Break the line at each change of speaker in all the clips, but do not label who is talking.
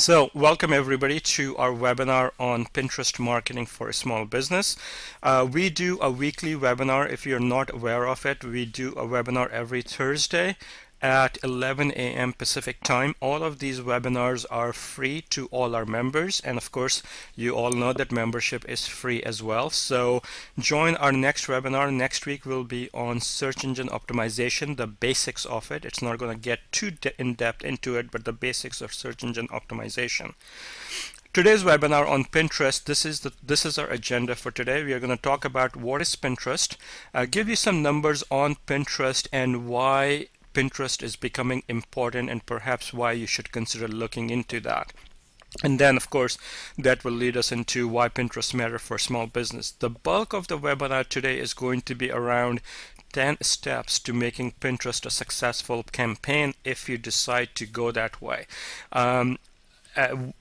So, welcome everybody to our webinar on Pinterest marketing for a small business. We do a weekly webinar. If you're not aware of it, we do a webinar every Thursday at 11 a.m. Pacific time. All of these webinars are free to all our members, and of course you all know that membership is free as well. So join our next webinar. Next week will be on search engine optimization, the basics of it. It's not going to get too in-depth into it, but the basics of search engine optimization. Today's webinar on Pinterest, this is our agenda for today. We are going to talk about what is Pinterest, give you some numbers on Pinterest and why Pinterest is becoming important and perhaps why you should consider looking into that. And then, of course, that will lead us into why Pinterest matters for small business. The bulk of the webinar today is going to be around 10 steps to making Pinterest a successful campaign if you decide to go that way.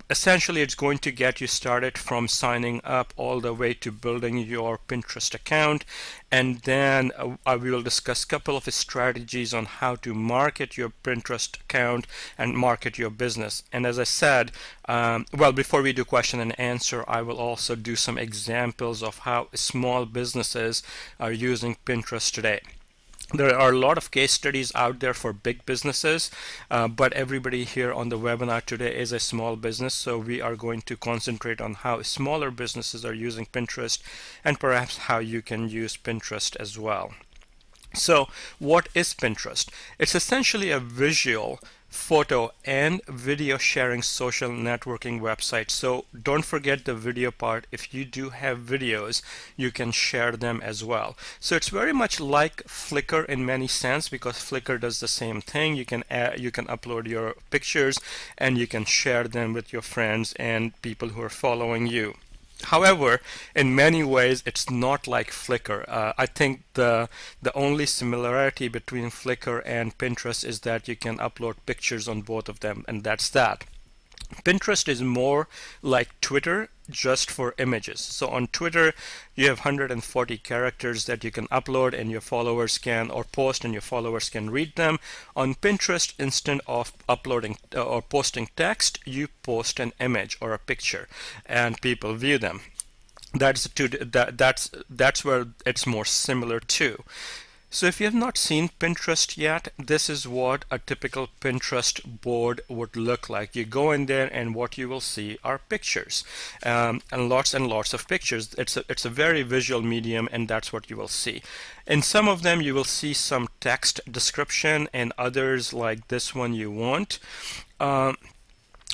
Essentially, it's going to get you started from signing up all the way to building your Pinterest account, and then we will discuss a couple of strategies on how to market your Pinterest account and market your business. And as I said, well, before we do question and answer, I will also do some examples of how small businesses are using Pinterest today. There are a lot of case studies out there for big businesses, but everybody here on the webinar today is a small business, so we are going to concentrate on how smaller businesses are using Pinterest and perhaps how you can use Pinterest as well. So what is Pinterest? It's essentially a visual, photo and video sharing social networking website. So don't forget the video part. If you do have videos, you can share them as well. So it's very much like Flickr in many sense, because Flickr does the same thing. You can upload your pictures and you can share them with your friends and people who are following you. However, in many ways, it's not like Flickr. I think the only similarity between Flickr and Pinterest is that you can upload pictures on both of them, and that's that. Pinterest is more like Twitter, just for images. So on Twitter, you have 140 characters that you can upload and your followers can, or post and your followers can read them. On Pinterest, instead of uploading or posting text, you post an image or a picture and people view them. That's where it's more similar too. So if you have not seen Pinterest yet, this is what a typical Pinterest board would look like. You go in there and what you will see are pictures, and lots of pictures. It's a very visual medium, and that's what you will see. In some of them you will see some text description, and others like this one you won't.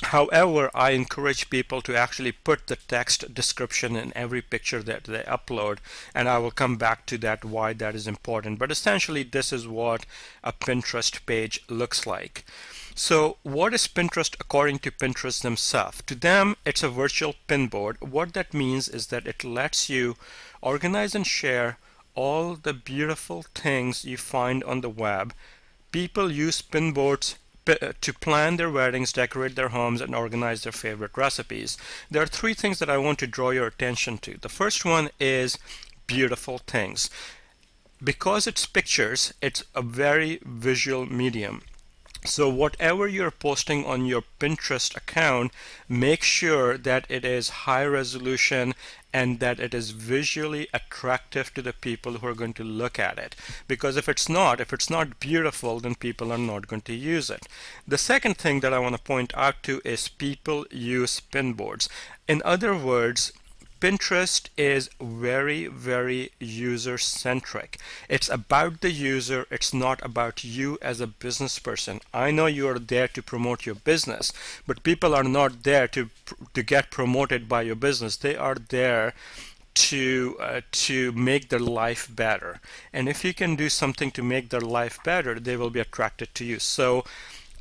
However, I encourage people to actually put the text description in every picture that they upload, and I will come back to that, why that is important. But essentially, this is what a Pinterest page looks like. So what is Pinterest according to Pinterest themselves? To them, it's a virtual pinboard. What that means is that it lets you organize and share all the beautiful things you find on the web. People use pinboards to plan their weddings, decorate their homes, and organize their favorite recipes. There are three things that I want to draw your attention to. The first one is beautiful things. Because it's pictures, it's a very visual medium. So whatever you're posting on your Pinterest account, make sure that it is high resolution and that it is visually attractive to the people who are going to look at it. Because if it's not beautiful, then people are not going to use it. The second thing that I want to point out to is people use pinboards. In other words, Pinterest is very, very user-centric. It's about the user. It's not about you as a business person. I know you are there to promote your business, but people are not there to get promoted by your business. They are there to make their life better. And if you can do something to make their life better, they will be attracted to you. So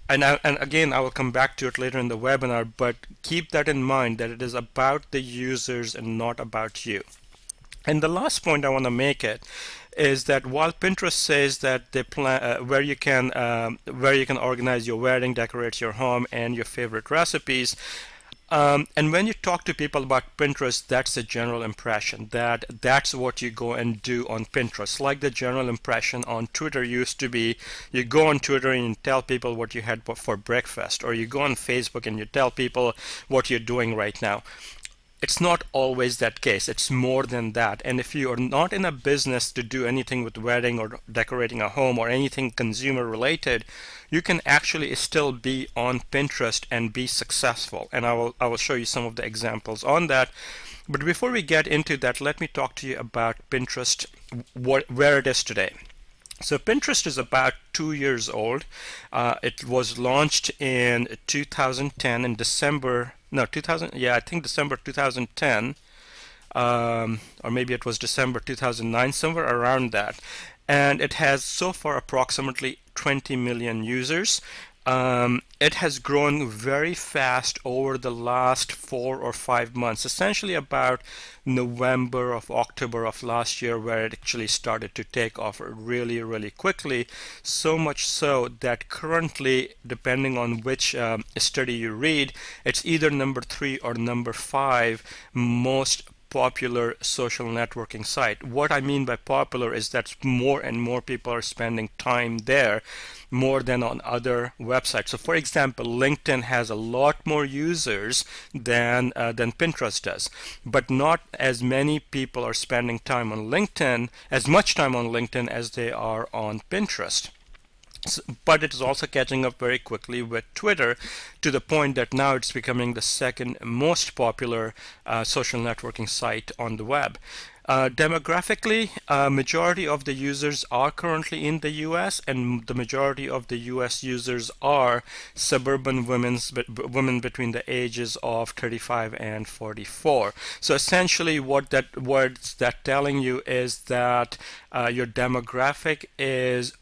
and again, I will come back to it later in the webinar, but keep that in mind, that it is about the users and not about you. And the last point I want to make is that while Pinterest says that they plan where you can organize your wedding, decorate your home, and your favorite recipes, And when you talk to people about Pinterest, that's a general impression that that's what you go and do on Pinterest. Like the general impression on Twitter used to be, you go on Twitter and you tell people what you had for breakfast, or you go on Facebook and you tell people what you're doing right now. It's not always that case. It's more than that. And if you are not in a business to do anything with wedding or decorating a home or anything consumer related, you can actually still be on Pinterest and be successful. And I will show you some of the examples on that. But before we get into that, let me talk to you about Pinterest, where it is today. So Pinterest is about 2 years old. It was launched in 2010 in December. No, 2000. Yeah, I think December 2010, or maybe it was December 2009, somewhere around that. And it has so far approximately 20 million users. It has grown very fast over the last 4 or 5 months, essentially about November of October of last year, where it actually started to take off really, really quickly. So much so that currently, depending on which study you read, it's either number 3 or number 5 most popular social networking site. What I mean by popular is that more and more people are spending time there, more than on other websites. So for example, LinkedIn has a lot more users than Pinterest does, but not as many people are spending time on LinkedIn, as much time on LinkedIn as they are on Pinterest. But it is also catching up very quickly with Twitter, to the point that now it's becoming the second most popular social networking site on the web. Demographically, majority of the users are currently in the US, and the majority of the US users are suburban women between the ages of 35 and 44. So essentially what's that telling you is that your demographic is,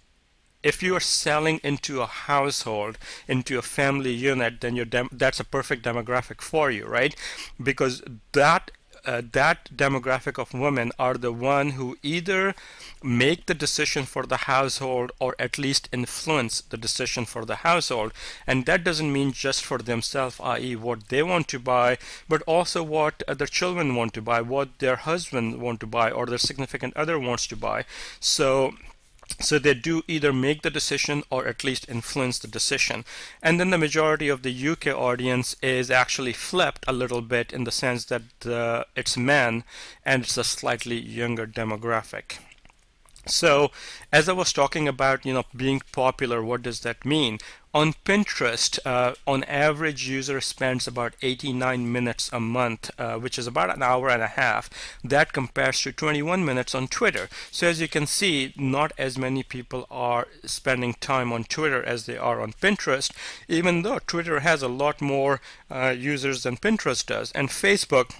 if you are selling into a household, into a family unit, then that's a perfect demographic for you, right? Because that demographic of women are the one who either make the decision for the household or at least influence the decision for the household. And that doesn't mean just for themselves, i.e. what they want to buy, but also what their children want to buy, what their husband want to buy, or their significant other wants to buy. So they do either make the decision or at least influence the decision. And then the majority of the UK audience is actually flipped a little bit, in the sense that it's men and it's a slightly younger demographic. So as I was talking about, being popular, what does that mean? On Pinterest, on average, user spends about 89 minutes a month, which is about an hour and a half. That compares to 21 minutes on Twitter. So as you can see, not as many people are spending time on Twitter as they are on Pinterest, even though Twitter has a lot more users than Pinterest does. And Facebook,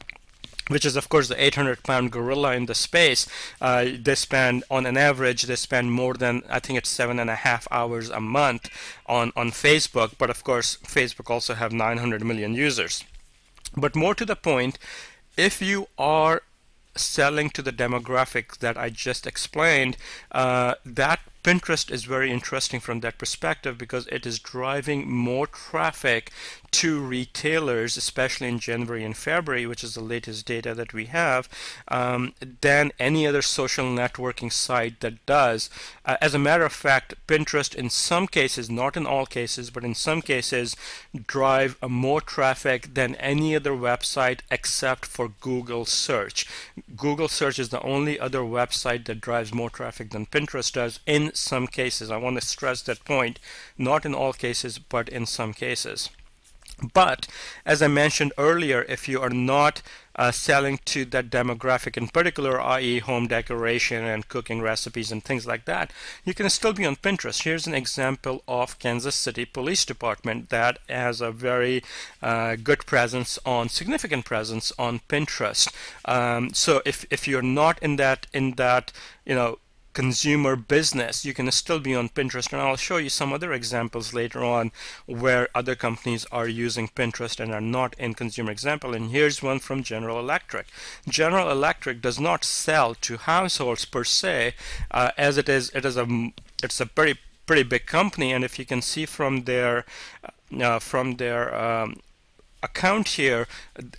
which is of course the 800-pound gorilla in the space, they spend, on an average, they spend more than, I think it's 7.5 hours a month on Facebook. But of course, Facebook also have 900 million users. But more to the point, if you are selling to the demographic that I just explained, that Pinterest is very interesting from that perspective, because it is driving more traffic to retailers, especially in January and February, which is the latest data that we have, than any other social networking site that does. As a matter of fact, Pinterest in some cases, not in all cases, but in some cases, drive more traffic than any other website except for Google search. Google search is the only other website that drives more traffic than Pinterest does in some cases. I want to stress that point, not in all cases, but in some cases. But as I mentioned earlier, if you are not selling to that demographic in particular, i.e. home decoration and cooking recipes and things like that, you can still be on Pinterest. Here's an example of Kansas City Police Department that has a very good presence on, significant presence on Pinterest. So if you're not in that consumer business, you can still be on Pinterest, and I'll show you some other examples later on where other companies are using Pinterest and are not in consumer example. And here's one from General Electric. General Electric does not sell to households per se, as it's a pretty big company, and if you can see from their account here,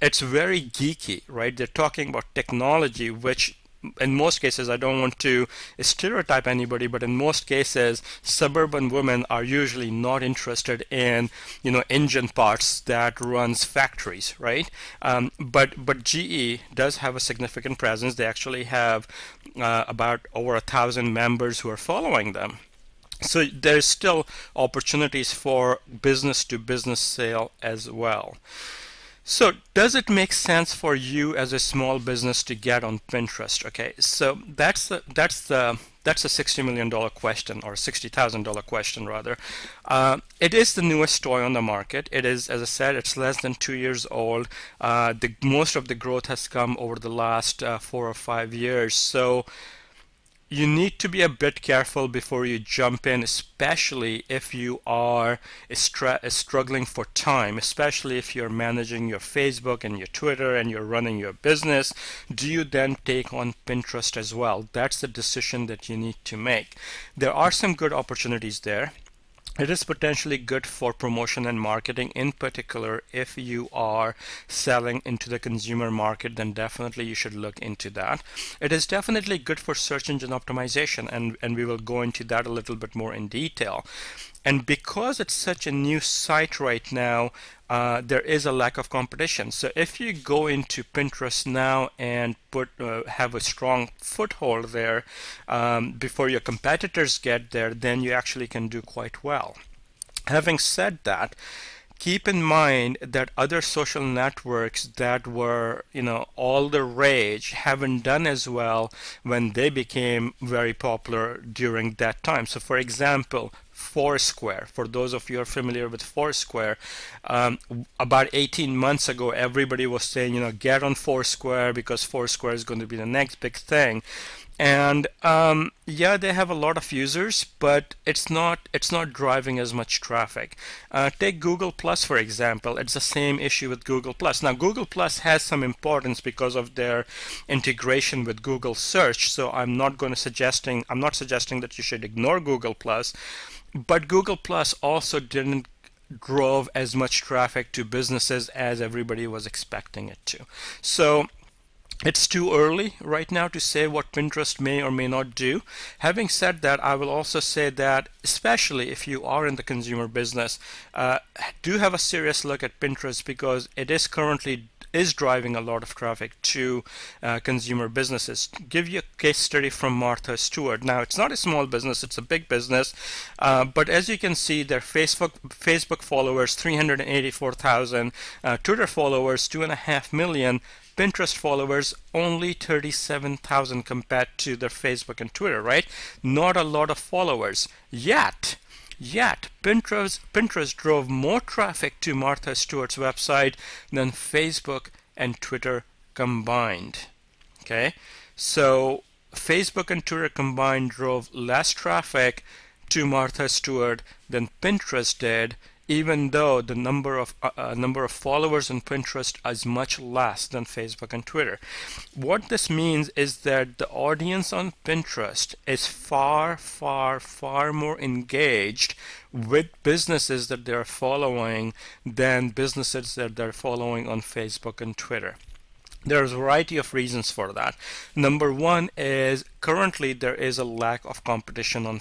it's very geeky, right? They're talking about technology, which in most cases, I don't want to stereotype anybody, but in most cases, suburban women are usually not interested in, engine parts that runs factories, right? But GE does have a significant presence. They actually have about over 1,000 members who are following them. So there's still opportunities for business to business sale as well. So does it make sense for you as a small business to get on Pinterest? Okay, so that's a $60 million question, or $60,000 question rather. It is the newest toy on the market. It is, as I said, it's less than 2 years old. Most of the growth has come over the last 4 or 5 years. So you need to be a bit careful before you jump in, especially if you are struggling for time, especially if you're managing your Facebook and your Twitter and you're running your business. Do you then take on Pinterest as well? That's the decision that you need to make. There are some good opportunities there. It is potentially good for promotion and marketing. In particular, if you are selling into the consumer market, then definitely you should look into that. It is definitely good for search engine optimization, and we will go into that a little bit more in detail. And because it's such a new site right now, there is a lack of competition. So if you go into Pinterest now and have a strong foothold there before your competitors get there, then you actually can do quite well. Having said that, keep in mind that other social networks that were, all the rage haven't done as well when they became very popular during that time. So for example, Foursquare. For those of you who are familiar with Foursquare, about 18 months ago, everybody was saying, get on Foursquare because Foursquare is going to be the next big thing. And yeah, they have a lot of users, but it's not driving as much traffic. Take Google Plus, for example. It's the same issue with Google Plus. Now, Google Plus has some importance because of their integration with Google Search. So I'm not suggesting that you should ignore Google Plus, but Google Plus also didn't drove as much traffic to businesses as everybody was expecting it to. So it's too early right now to say what Pinterest may or may not do. Having said that, I will also say that, especially if you are in the consumer business, do have a serious look at Pinterest, because it is currently driving a lot of traffic to consumer businesses. Give you a case study from Martha Stewart. Now, it's not a small business, it's a big business, but as you can see, their Facebook followers 384,000, Twitter followers 2.5 million, Pinterest followers only 37,000 compared to their Facebook and Twitter, right? Not a lot of followers. Yet Pinterest drove more traffic to Martha Stewart's website than Facebook and Twitter combined. Okay, so Facebook and Twitter combined drove less traffic to Martha Stewart than Pinterest did, even though the number of followers on Pinterest is much less than Facebook and Twitter. What this means is that the audience on Pinterest is far more engaged with businesses that they're following than businesses that they're following on Facebook and Twitter. There's a variety of reasons for that. Number one is currently there is a lack of competition on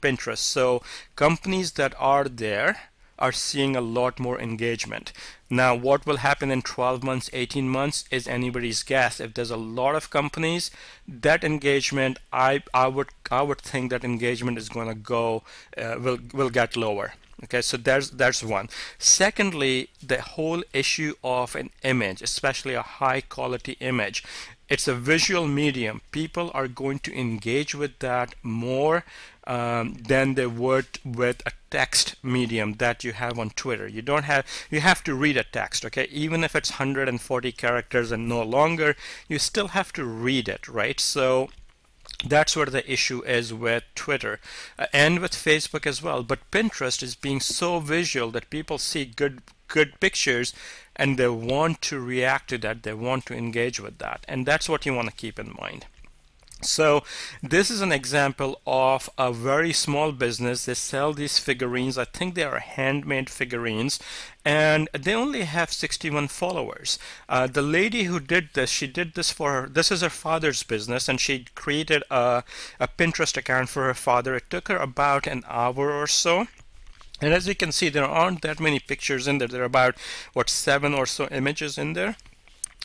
Pinterest. So companies that are there are seeing a lot more engagement. Now, what will happen in 12 months, 18 months is anybody's guess. If there's a lot of companies, that engagement, I would think that engagement is going to go will get lower. Okay, so there's one. Secondly, the whole issue of an image, especially a high quality image. It's a visual medium. People are going to engage with that more than they would with a text medium that you have on Twitter. You have to read a text, okay? Even if it's 140 characters and no longer, you still have to read it, right? So that's where the issue is with Twitter and with Facebook as well. But Pinterest is being so visual that people see good pictures and they want to react to that, they want to engage with that, and that's what you want to keep in mind. So this is an example of a very small business. They sell these figurines. I think they are handmade figurines, and they only have 61 followers. The lady who did this, she did this for her. This is her father's business, and she created a Pinterest account for her father. It took her about an hour or so. And as you can see, there aren't that many pictures in there. There are about, what, 7 or so images in there.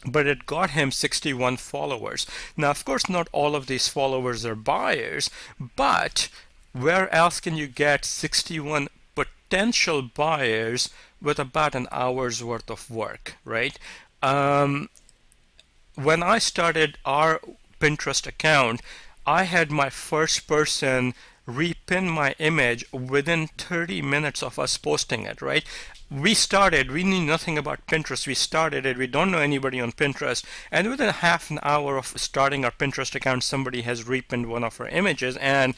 But it got him 61 followers. Now, of course, not all of these followers are buyers, but where else can you get 61 potential buyers with about an hour's worth of work, right? When I started our Pinterest account, I had my first person repin my image within 30 minutes of us posting it, right? We knew nothing about Pinterest. We started it. We don't know anybody on Pinterest. And within half an hour of starting our Pinterest account, somebody has repinned one of our images. And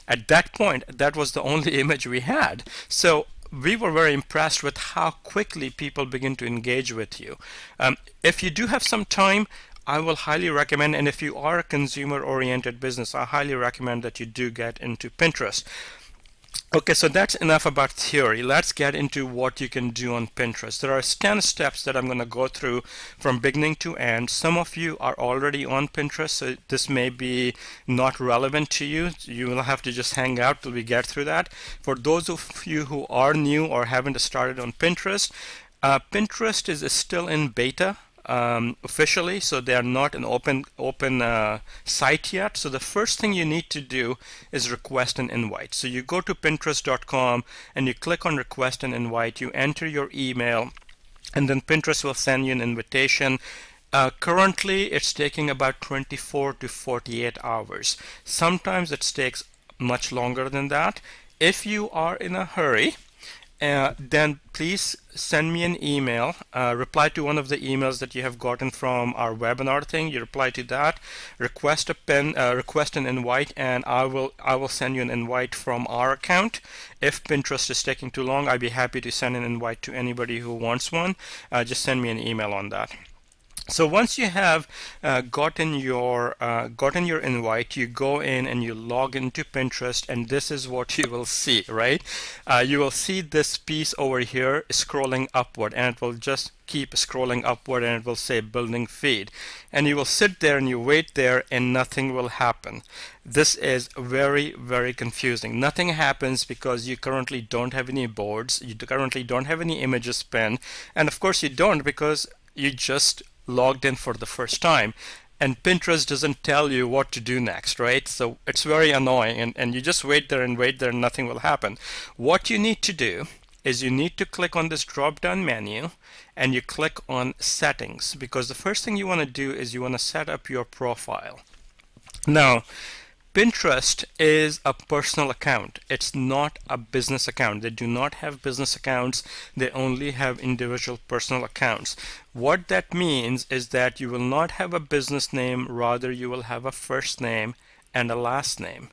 at that point, that was the only image we had. So we were very impressed with how quickly people begin to engage with you. If you do have some time, I will highly recommend, and if you are a consumer-oriented business, I highly recommend that you do get into Pinterest. Okay, so that's enough about theory. Let's get into what you can do on Pinterest. There are 10 steps that I'm going to go through from beginning to end. Some of you are already on Pinterest, so this may be not relevant to you. You will have to just hang out till we get through that. For those of you who are new or haven't started on Pinterest, Pinterest is still in beta. Officially, so they are not an open site yet. So the first thing you need to do is request an invite. So you go to pinterest.com and you click on request an invite, you enter your email, and then Pinterest will send you an invitation. Currently it's taking about 24 to 48 hours. Sometimes it takes much longer than that. If you are in a hurry, then please send me an email, reply to one of the emails that you have gotten from our webinar thing. You reply to that, request an invite, and I will send you an invite from our account. If Pinterest is taking too long, I'd be happy to send an invite to anybody who wants one. Just send me an email on that. So once you have gotten your invite, you go in and you log into Pinterest, and this is what you will see, right? You will see this piece over here scrolling upward, and it will just keep scrolling upward, and it will say building feed. And you will sit there and you wait there, and nothing will happen. This is very, very confusing. Nothing happens because you currently don't have any boards, you currently don't have any images pinned, and of course you don't because you just logged in for the first time, and Pinterest doesn't tell you what to do next, right? So it's very annoying, and you just wait there and nothing will happen. What you need to do is you need to click on this drop down menu and you click on settings, because the first thing you want to do is you want to set up your profile. Now, Pinterest is a personal account. It's not a business account. They do not have business accounts. They only have individual personal accounts. What that means is that you will not have a business name, rather you will have a first name and a last name.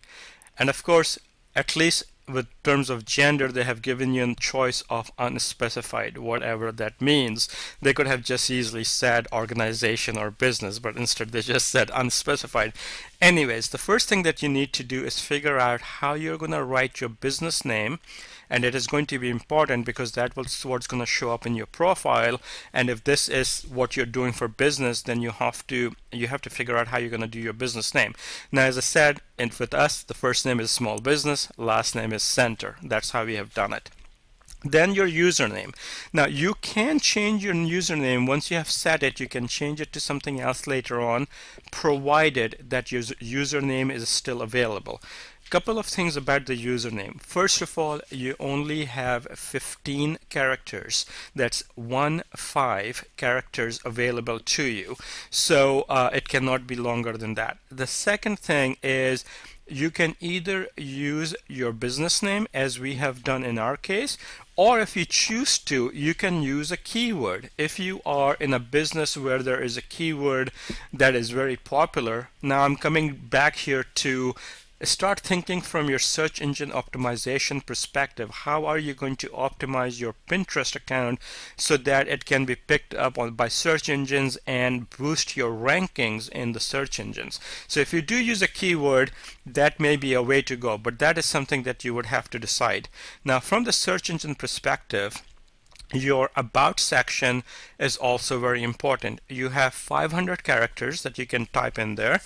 And of course, at least with terms of gender, they have given you a choice of unspecified, whatever that means. They could have just easily said organization or business, but instead they just said unspecified. Anyways, the first thing that you need to do is figure out how you're going to write your business name, and it is going to be important because that was what's going to show up in your profile. And if this is what you're doing for business, then you have to figure out how you're going to do your business name. Now, as I said, and with us, the first name is small business, last name is center. That's how we have done it. Then your username. Now you can change your username once you have set it. You can change it to something else later on, provided that your username is still available. Couple of things about the username. First of all, you only have 15 characters. That's 15 characters available to you. So it cannot be longer than that. The second thing is you can either use your business name, as we have done in our case, or if you choose to, you can use a keyword. If you are in a business where there is a keyword that is very popular, now I'm coming back here to Start thinking from your search engine optimization perspective. How are you going to optimize your Pinterest account so that it can be picked up by search engines and boost your rankings in the search engines? So if you do use a keyword, that may be a way to go, but that is something that you would have to decide. Now, from the search engine perspective, your about section is also very important. You have 500 characters that you can type in there.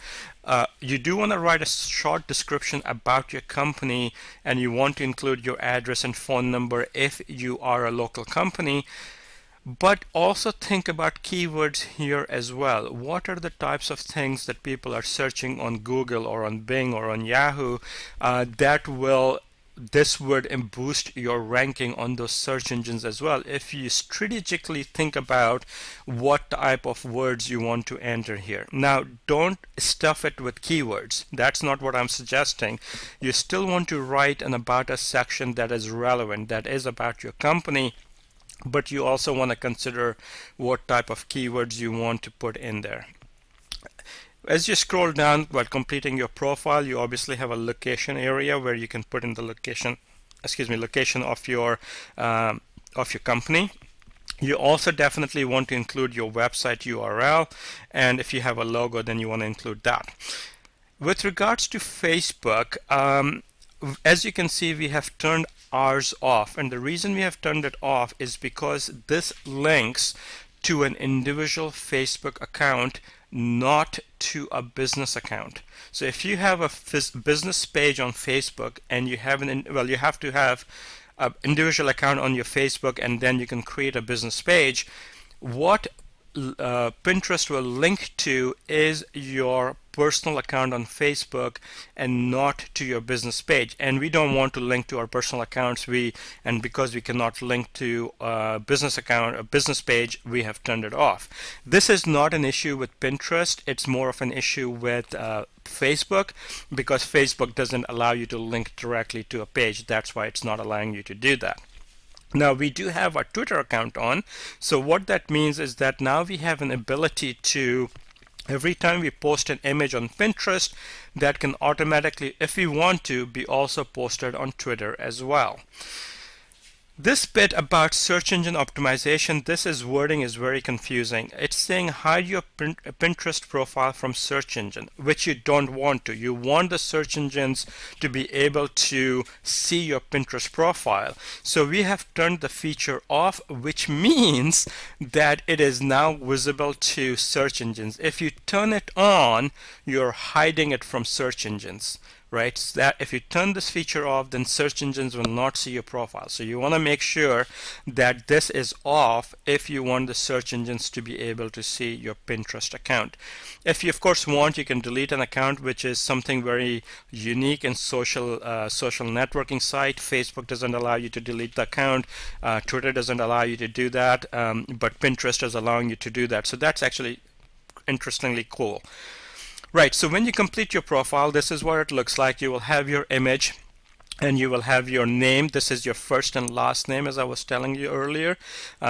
You do want to write a short description about your company, and you want to include your address and phone number if you are a local company. But also think about keywords here as well. What are the types of things that people are searching on Google or on Bing or on Yahoo this would boost your ranking on those search engines as well, if you strategically think about what type of words you want to enter here. Now, don't stuff it with keywords. That's not what I'm suggesting. You still want to write an about us section that is relevant, that is about your company, but you also want to consider what type of keywords you want to put in there. As you scroll down while completing your profile, you obviously have a location area where you can put in the location of your company. You also definitely want to include your website URL, and if you have a logo, then you want to include that. With regards to Facebook, as you can see, we have turned ours off, and the reason we have turned it off is because this links to an individual Facebook account, not to a business account. So if you have a business page on Facebook and you have you have to have an individual account on your Facebook, and then you can create a business page. What Pinterest will link to is your personal account on Facebook and not to your business page, and we don't want to link to our personal accounts. Because we cannot link to a business account, a business page, we have turned it off. This is not an issue with Pinterest, it's more of an issue with Facebook, because Facebook doesn't allow you to link directly to a page. That's why it's not allowing you to do that. Now, we do have our Twitter account on, so what that means is that now we have an ability to, every time we post an image on Pinterest, that can automatically, if we want to, be also posted on Twitter as well. This bit about search engine optimization, this wording is very confusing. It's saying hide your Pinterest profile from search engine, which you don't want to. You want the search engines to be able to see your Pinterest profile. So we have turned the feature off, which means that it is now visible to search engines. If you turn it on, you're hiding it from search engines. Right, so that if you turn this feature off, then search engines will not see your profile. So you want to make sure that this is off if you want the search engines to be able to see your Pinterest account. If you of course want, you can delete an account, which is something very unique in social networking site. Facebook doesn't allow you to delete the account. Twitter doesn't allow you to do that, but Pinterest is allowing you to do that. So that's actually interestingly cool. Right, so when you complete your profile, this is what it looks like. You will have your image, and you will have your name. This is your first and last name, as I was telling you earlier.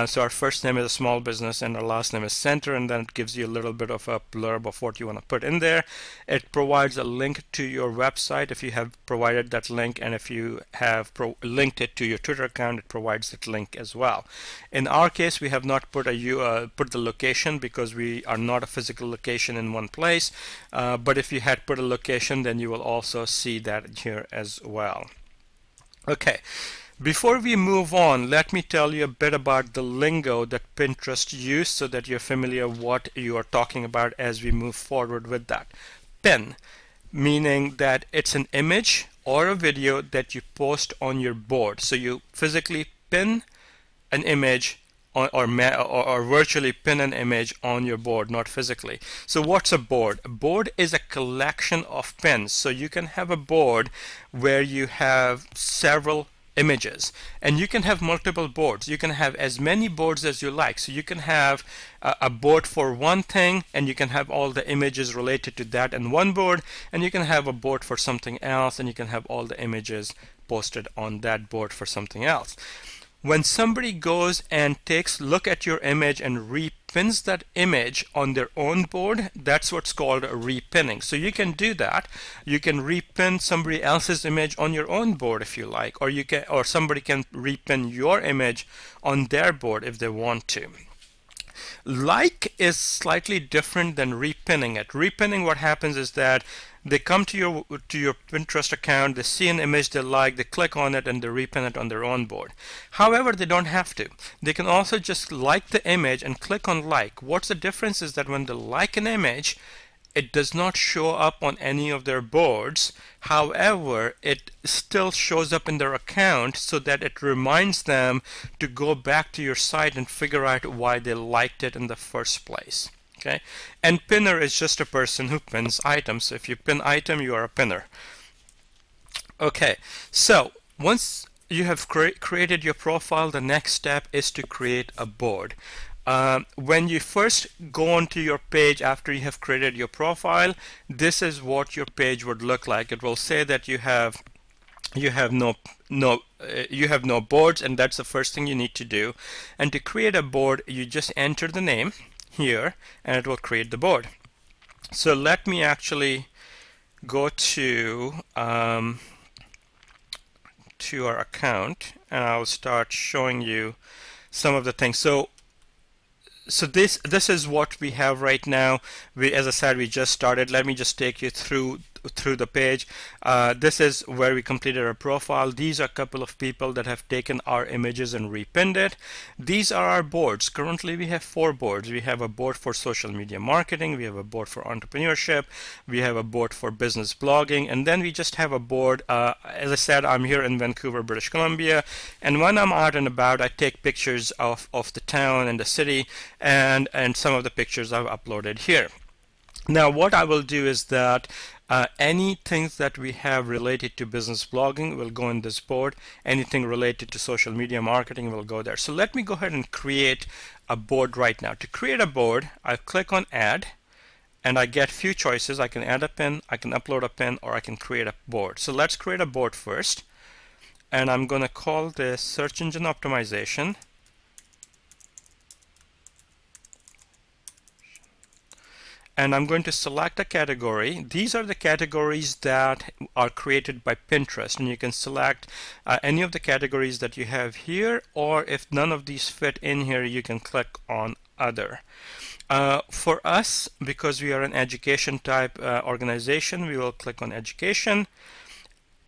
So our first name is a small business and our last name is Center, and then it gives you a little bit of a blurb of what you want to put in there. It provides a link to your website if you have provided that link, and if you have linked it to your Twitter account, it provides that link as well. In our case, we have not put the location because we are not a physical location in one place, but if you had put a location, then you will also see that here as well. Okay, before we move on, let me tell you a bit about the lingo that Pinterest uses so that you're familiar what you are talking about as we move forward with that. Pin, meaning that it's an image or a video that you post on your board. So you physically pin an image or virtually pin an image on your board, not physically. So what's a board? A board is a collection of pins. So you can have a board where you have several images, and you can have multiple boards. You can have as many boards as you like. So you can have a board for one thing, and you can have all the images related to that in one board, and you can have a board for something else, and you can have all the images posted on that board for something else. When somebody goes and takes a look at your image and repins that image on their own board, that's what's called repinning. So you can do that. You can repin somebody else's image on your own board if you like, or somebody can repin your image on their board if they want to. Like is slightly different than repinning it. Repinning, what happens is that they come to your Pinterest account, they see an image they like, they click on it, and they repin it on their own board. However, they don't have to. They can also just like the image and click on like. What's the difference is that when they like an image, it does not show up on any of their boards. However, it still shows up in their account so that it reminds them to go back to your site and figure out why they liked it in the first place. Okay, and pinner is just a person who pins items. So if you pin item, you are a pinner. Okay, so once you have created your profile, the next step is to create a board. When you first go onto your page after you have created your profile, this is what your page would look like. It will say that you have no boards, and that's the first thing you need to do. And to create a board, you just enter the name here and it will create the board. So let me actually go to our account and I'll start showing you some of the things. So this is what we have right now. As I said, we just started. Let me just take you through the page. This is where we completed our profile. These are a couple of people that have taken our images and repinned it. These are our boards. Currently we have 4 boards. We have a board for social media marketing, we have a board for entrepreneurship, we have a board for business blogging, and then we just have a board. As I said, I'm here in Vancouver, British Columbia, and when I'm out and about, I take pictures of the town and the city, and some of the pictures I've uploaded here. Now what I will do is that anything that we have related to business blogging will go in this board. Anything related to social media marketing will go there. So let me go ahead and create a board right now. To create a board, I click on add and I get few choices. I can add a pin, I can upload a pin, or I can create a board. So let's create a board first, and I'm going to call this search engine optimization. And I'm going to select a category. These are the categories that are created by Pinterest, and you can select any of the categories that you have here, or if none of these fit in here, you can click on other. For us, because we are an education type organization, we will click on education.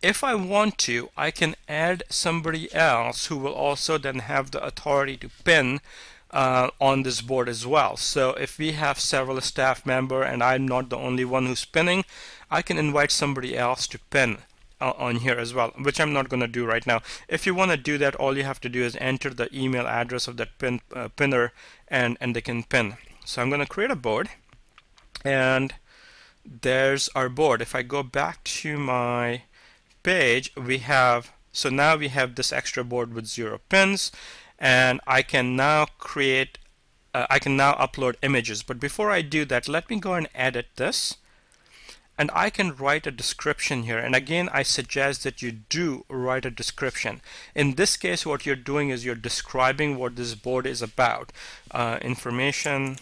If I want to, I can add somebody else who will also then have the authority to pin on this board as well. So if we have several staff members and I'm not the only one who's pinning, I can invite somebody else to pin on here as well, which I'm not going to do right now. If you want to do that, all you have to do is enter the email address of that pinner and they can pin. So I'm going to create a board, and there's our board. If I go back to my page, so now we have this extra board with 0 pins. And I can now upload images. But before I do that, let me go and edit this, and I can write a description here. And again, I suggest that you do write a description. In this case, what you're doing is you're describing what this board is about. Information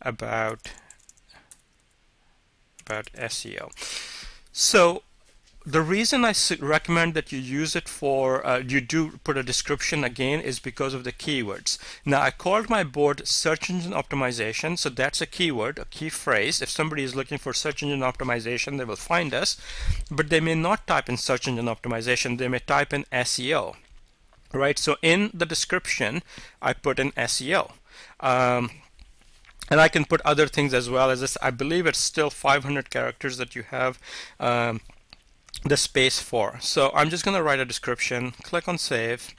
about SEO. So the reason I recommend that you use it for, you do put a description again, is because of the keywords. Now I called my board search engine optimization, so that's a keyword, a key phrase. If somebody is looking for search engine optimization, they will find us, but they may not type in search engine optimization, they may type in SEO, right? So in the description, I put in SEO. And I can put other things as well as this. I believe it's still 500 characters that you have the space for. So I'm just going to write a description, click on save,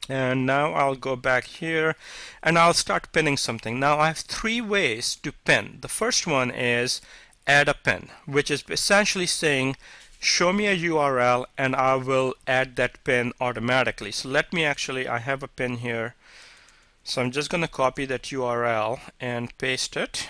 and now I'll go back here and I'll start pinning something. Now I have 3 ways to pin. The first one is add a pin, which is essentially saying show me a URL and I will add that pin automatically. So let me I have a pin here, so I'm just going to copy that URL and paste it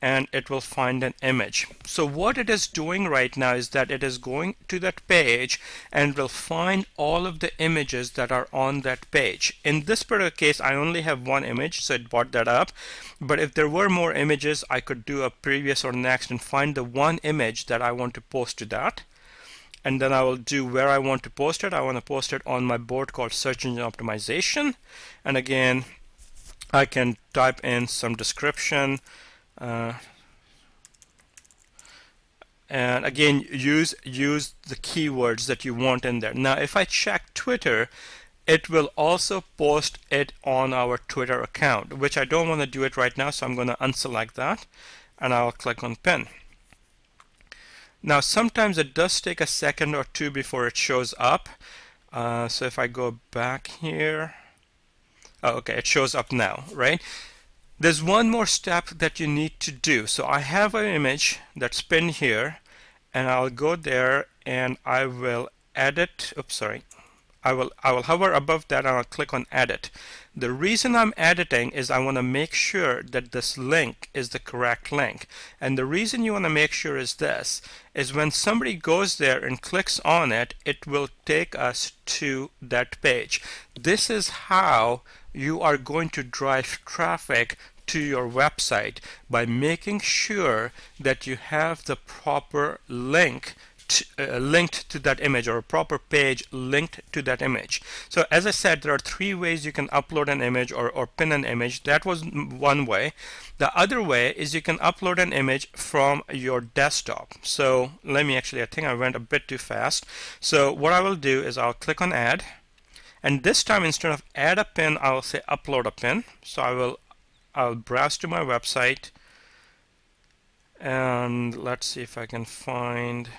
and it will find an image. So what it is doing right now is that it is going to that page and will find all of the images that are on that page. In this particular case, I only have one image, so it brought that up. But if there were more images, I could do a previous or next and find the one image that I want to post to that. And then I will do where I want to post it. I want to post it on my board called Search Engine Optimization. And again, I can type in some description. And again, use the keywords that you want in there. Now, if I check Twitter, it will also post it on our Twitter account, which I don't want to do it right now, so I'm going to unselect that, and I'll click on Pin. Now, sometimes it does take a second or two before it shows up. So if I go back here, oh, okay, it shows up now, right? There's one more step that you need to do. So I have an image that's pinned here, and I'll go there and I will edit. Oops, sorry. I will hover above that and I'll click on edit. The reason I'm editing is I want to make sure that this link is the correct link. And the reason you want to make sure is this, is when somebody goes there and clicks on it, it will take us to that page. This is how you are going to drive traffic to your website, by making sure that you have the proper link linked to that image, or a proper page linked to that image. So as I said, there are three ways you can upload an image or pin an image. That was one way. The other way is you can upload an image from your desktop. So let me actually, I think I went a bit too fast. So what I will do is I'll click on add, and this time instead of add a pin, I will say upload a pin. So I'll browse to my website, and let's see if I can find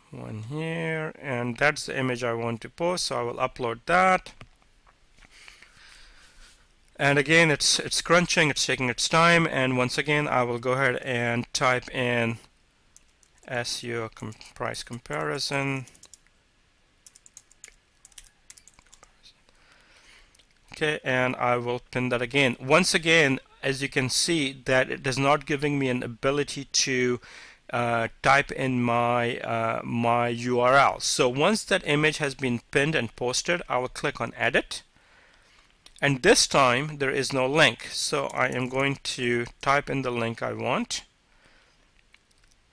one here, and that's the image I want to post, so I will upload that. And again, it's crunching, it's taking its time, and once again I will go ahead and type in SEO price comparison. Okay, and I will pin that again. Once again, as you can see, that it is not giving me an ability to type in my my URL. So once that image has been pinned and posted, I will click on edit, and this time there is no link, so I am going to type in the link I want,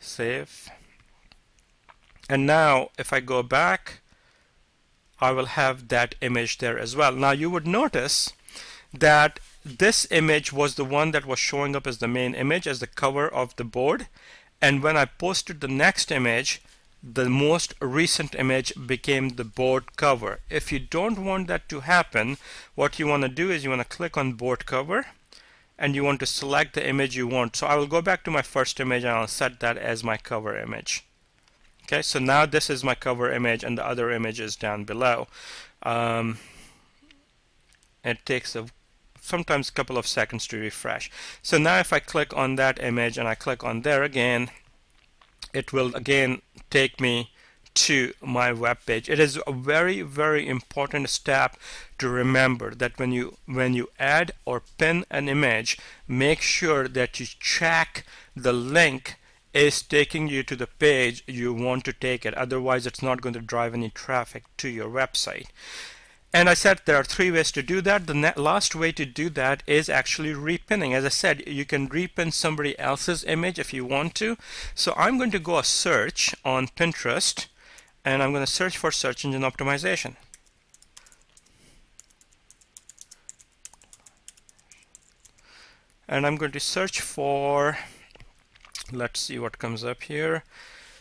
save, and now if I go back, I will have that image there as well. Now you would notice that this image was the one that was showing up as the main image, as the cover of the board. And when I posted the next image, the most recent image became the board cover. If you don't want that to happen, what you want to do is you want to click on board cover, and you want to select the image you want. So I will go back to my first image and I'll set that as my cover image. Okay, so now this is my cover image and the other image is down below. It takes sometimes a couple of seconds to refresh. So now if I click on that image and I click on there again, it will again take me to my web page. It is a very, very important step to remember, that when you add or pin an image, make sure that you check the link is taking you to the page you want to take it. Otherwise, it's not going to drive any traffic to your website. And I said there are three ways to do that. The last way to do that is actually repinning. As I said, you can repin somebody else's image if you want to. So I'm going to go a search on Pinterest, and I'm going to search for search engine optimization. And I'm going to search for, let's see what comes up here.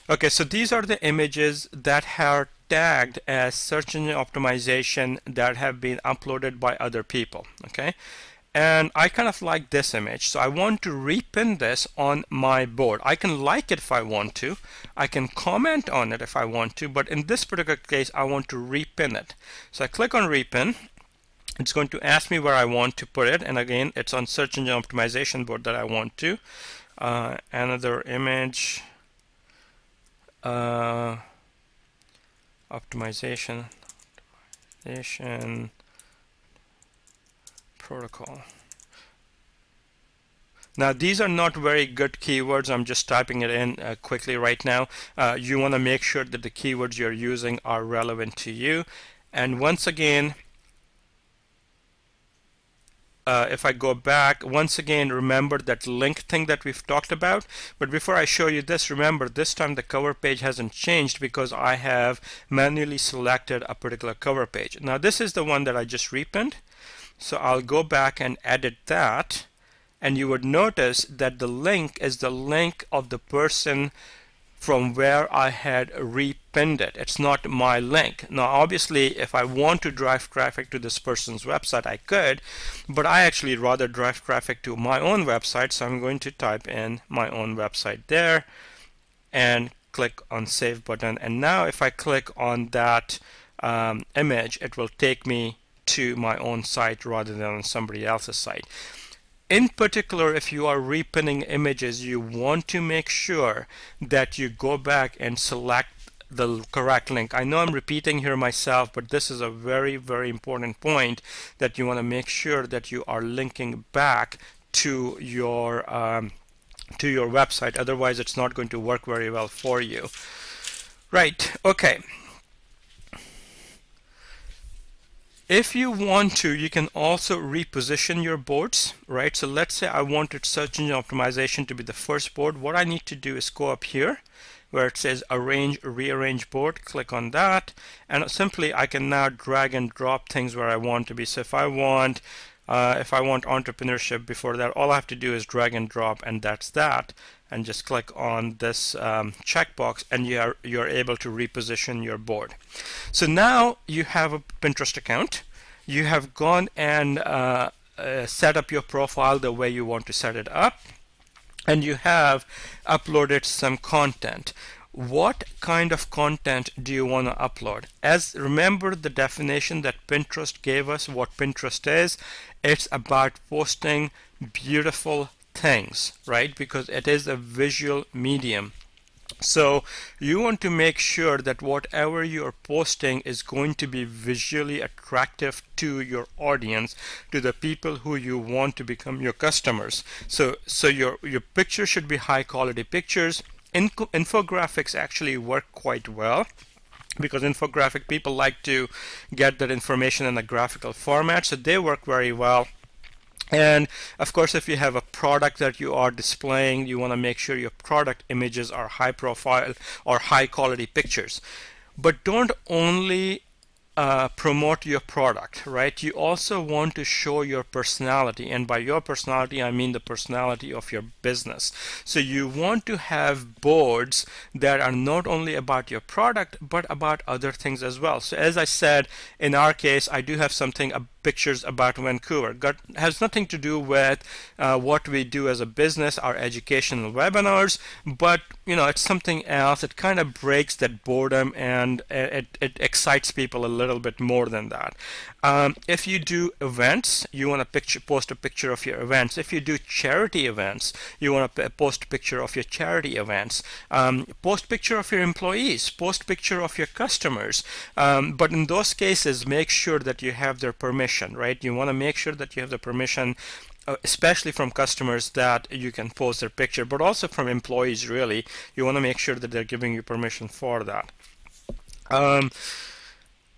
Okay, so these are the images that are tagged as search engine optimization that have been uploaded by other people. Okay, and I kind of like this image, so I want to repin this on my board. I can like it if I want to, I can comment on it if I want to, but in this particular case I want to repin it. So I click on repin. It's going to ask me where I want to put it, and again it's on search engine optimization board that I want to. Another image, optimization protocol. Now these are not very good keywords. I'm just typing it in quickly right now. You want to make sure that the keywords you're using are relevant to you. And once again, if I go back, once again, remember that link thing that we've talked about. But before I show you this, remember this time the cover page hasn't changed because I have manually selected a particular cover page. Now this is the one that I just repinned. So I'll go back and edit that. And you would notice that the link is the link of the person from where I had repinned it. It's not my link. Now obviously if I want to drive traffic to this person's website I could, but I actually rather drive traffic to my own website, so I'm going to type in my own website there and click on save button. And now if I click on that image, it will take me to my own site rather than on somebody else's site. In particular, if you are repinning images, you want to make sure that you go back and select the correct link. I know I'm repeating here myself, but this is a very, very important point, that you want to make sure that you are linking back to your website. Otherwise, it's not going to work very well for you. Right. Okay. If you want to, you can also reposition your boards, right? So let's say I wanted search engine optimization to be the first board. What I need to do is go up here where it says arrange, rearrange board, click on that, and simply I can now drag and drop things where I want to be. So if I want entrepreneurship before that, all I have to do is drag and drop, and that's that, and just click on this checkbox, and you're able to reposition your board. So now you have a Pinterest account. You have gone and set up your profile the way you want to set it up, and you have uploaded some content. What kind of content do you want to upload? As remember the definition that Pinterest gave us, what Pinterest is, it's about posting beautiful things, right? Because it is a visual medium. So you want to make sure that whatever you're posting is going to be visually attractive to your audience, to the people who you want to become your customers. So your picture should be high quality pictures. Infographics actually work quite well, because infographic people like to get that information in a graphical format, so they work very well. And of course, if you have a product that you are displaying, you want to make sure your product images are high profile or high quality pictures. But don't only promote your product, right? You also want to show your personality, and by your personality I mean the personality of your business. So you want to have boards that are not only about your product but about other things as well. So as I said, in our case, I do have something pictures about Vancouver. Has nothing to do with what we do as a business, our educational webinars, but it's something else. It kind of breaks that boredom, and it excites people a little bit more than that. If you do events, you want to post a picture of your events. If you do charity events, you want to post a picture of your charity events. Post picture of your employees, post picture of your customers. But in those cases, make sure that you have their permission, right? You want to make sure that you have the permission, especially from customers, that you can post their picture, but also from employees. Really, you want to make sure that they're giving you permission for that.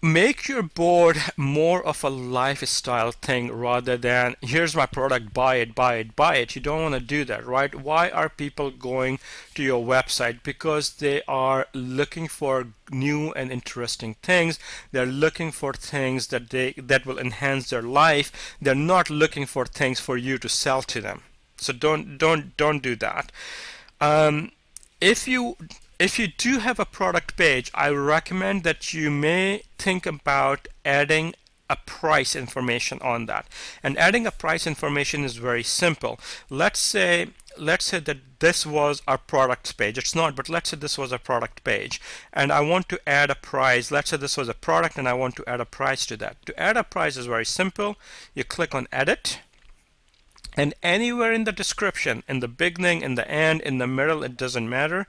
Make your board more of a lifestyle thing rather than here's my product, buy it, buy it, buy it. You don't want to do that, right? Why are people going to your website? Because they are looking for new and interesting things. They're looking for things that will enhance their life. They're not looking for things for you to sell to them. So don't do that. If you do have a product page, I recommend that you may think about adding a price information on that. And adding a price information is very simple. Let's say that this was our product page. It's not, but let's say this was a product page, and I want to add a price. Let's say this was a product and I want to add a price to that. To add a price is very simple. You click on edit, and anywhere in the description, in the beginning, in the end, in the middle, it doesn't matter,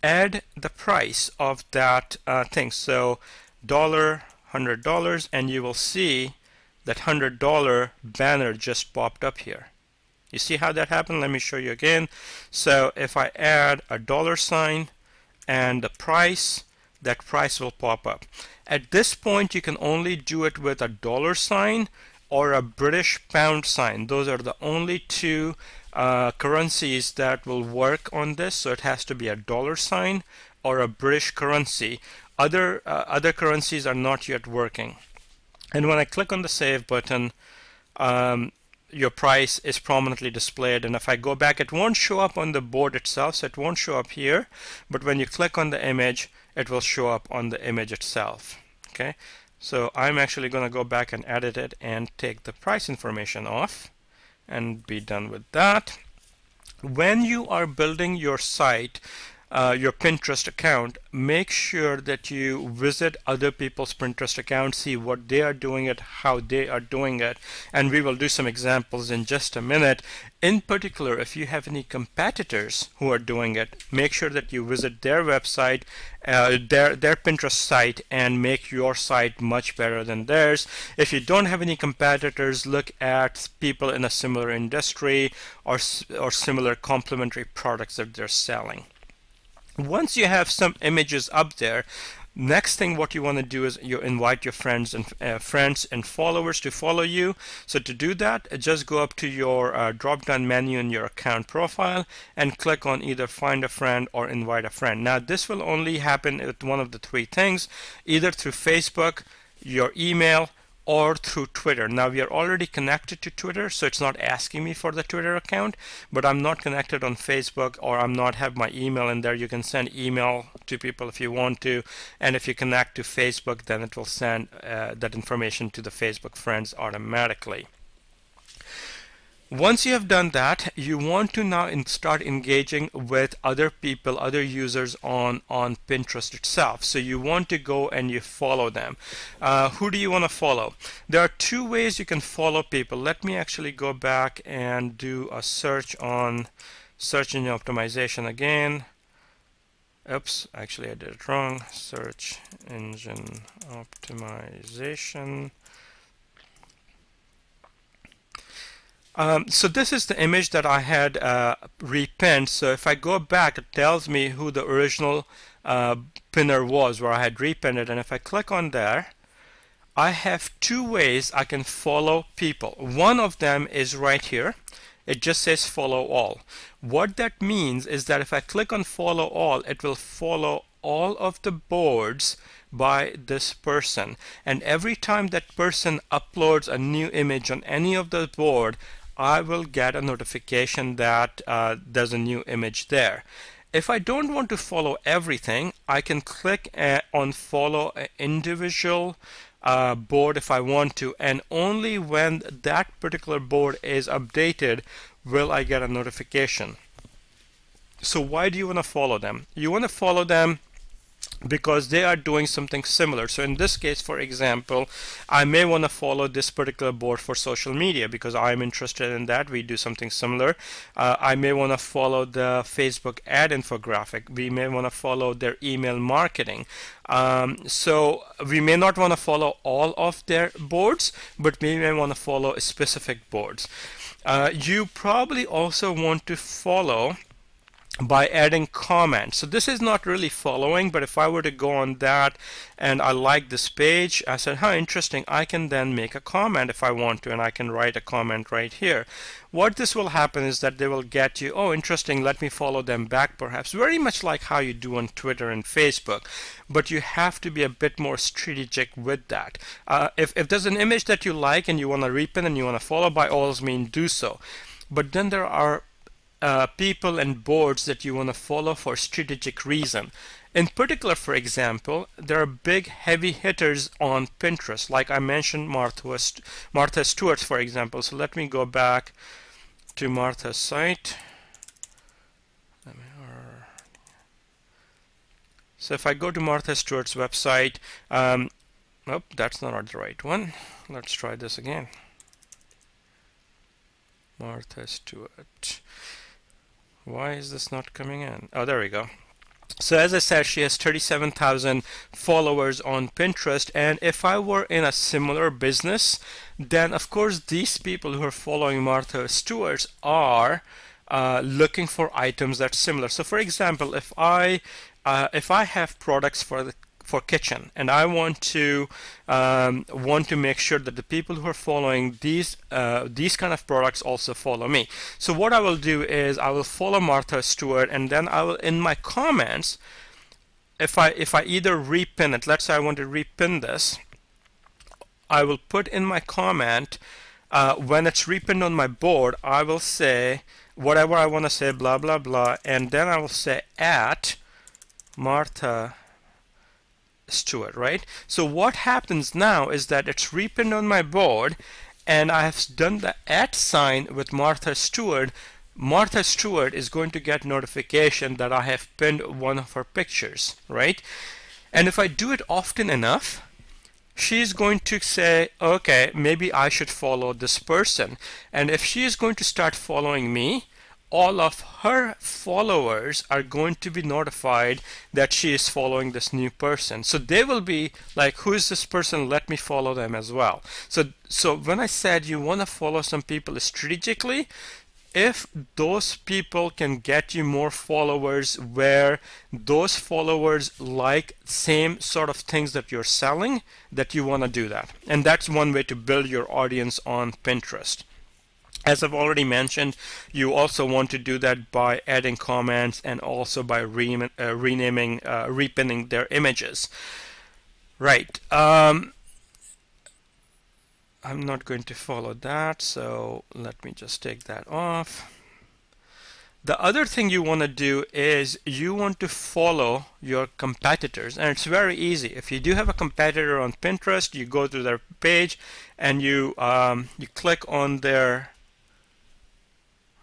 add the price of that thing. So $100, and you will see that $100 banner just popped up here. You see how that happened? Let me show you again. So if I add a $sign and the price, that price will pop up. At this point, you can only do it with a $sign or a British pound sign. Those are the only two currencies that will work on this. So it has to be a $sign or a British currency. Other currencies are not yet working. And when I click on the save button, your price is prominently displayed, and if I go back, it won't show up on the board itself, so it won't show up here, but when you click on the image, it will show up on the image itself. Okay, so I'm actually going to go back and edit it and take the price information off and be done with that. When you are building your site, your Pinterest account, make sure that you visit other people's Pinterest accounts, see what they are doing it, how they are doing it, and we will do some examples in just a minute. In particular, if you have any competitors who are doing it, make sure that you visit their website, their Pinterest site, and make your site much better than theirs. If you don't have any competitors, look at people in a similar industry or similar complementary products that they're selling. Once you have some images up there, next thing what you want to do is you invite your friends and followers to follow you. So to do that, just go up to your drop down menu in your account profile and click on either find a friend or invite a friend. Now this will only happen with one of the three things, either through Facebook, your email, or through Twitter. Now we are already connected to Twitter, so it's not asking me for the Twitter account, but I'm not connected on Facebook, or I'm not have my email in there. You can send email to people if you want to, and if you connect to Facebook, then it will send that information to the Facebook friends automatically. Once you have done that, you want to now start engaging with other people, other users on Pinterest itself. So you want to go and you follow them. Who do you want to follow? There are two ways you can follow people. Let me actually go back and do a search on search engine optimization again. Oops, actually I did it wrong. Search engine optimization. So this is the image that I had repinned. So if I go back, it tells me who the original pinner was, where I had repinned it. And if I click on there, I have two ways I can follow people. One of them is right here. It just says follow all. What that means is that if I click on follow all, it will follow all of the boards by this person. And every time that person uploads a new image on any of the board, I will get a notification that there's a new image there. If I don't want to follow everything, I can click on follow an individual board if I want to, and only when that particular board is updated will I get a notification. So why do you want to follow them? You want to follow them because they are doing something similar. So in this case, for example, I may want to follow this particular board for social media because I'm interested in that. We do something similar. I may want to follow the Facebook ad infographic. We may want to follow their email marketing. So we may not want to follow all of their boards, but we may want to follow specific boards. You probably also want to follow by adding comments. So this is not really following, but if I were to go on that and I like this page, I said, how interesting, I can then make a comment if I want to, and I can write a comment right here. What this will happen is that they will get you, oh interesting, let me follow them back, perhaps very much like how you do on Twitter and Facebook, but you have to be a bit more strategic with that. If there's an image that you like and you want to repin and you want to follow, by all means do so. But then there are people and boards that you want to follow for strategic reason. In particular, for example, there are big heavy hitters on Pinterest, like I mentioned Martha Stewart, for example. So let me go back to Martha's site. So if I go to Martha Stewart's website, oh, that's not the right one. Let's try this again. Martha Stewart. Why is this not coming in? Oh, there we go. So as I said, she has 37,000 followers on Pinterest, and if I were in a similar business, then of course these people who are following Martha Stewart are looking for items that's similar. So for example, if I have products for kitchen, and I want to make sure that the people who are following these kind of products also follow me. So what I will do is I will follow Martha Stewart, and then I will, in my comments, if I either repin it, let's say I want to repin this, I will put in my comment, when it's repinned on my board, I will say whatever I want to say, blah blah blah, and then I will say at Martha Stewart, right? So what happens now is that it's repinned on my board, and I have done the @ sign with Martha Stewart. Martha Stewart is going to get notification that I have pinned one of her pictures, right? And if I do it often enough, she's going to say, okay, maybe I should follow this person. And if she is going to start following me, all of her followers are going to be notified that she is following this new person. So they will be like, who is this person? Let me follow them as well. So when I said you want to follow some people strategically, if those people can get you more followers where those followers like same sort of things that you're selling, that you want to do that. And that's one way to build your audience on Pinterest. As I've already mentioned, you also want to do that by adding comments and also by renaming, repinning their images. Right. I'm not going to follow that, so let me just take that off. The other thing you want to do is you want to follow your competitors, and it's very easy. If you do have a competitor on Pinterest, you go to their page and you click on their,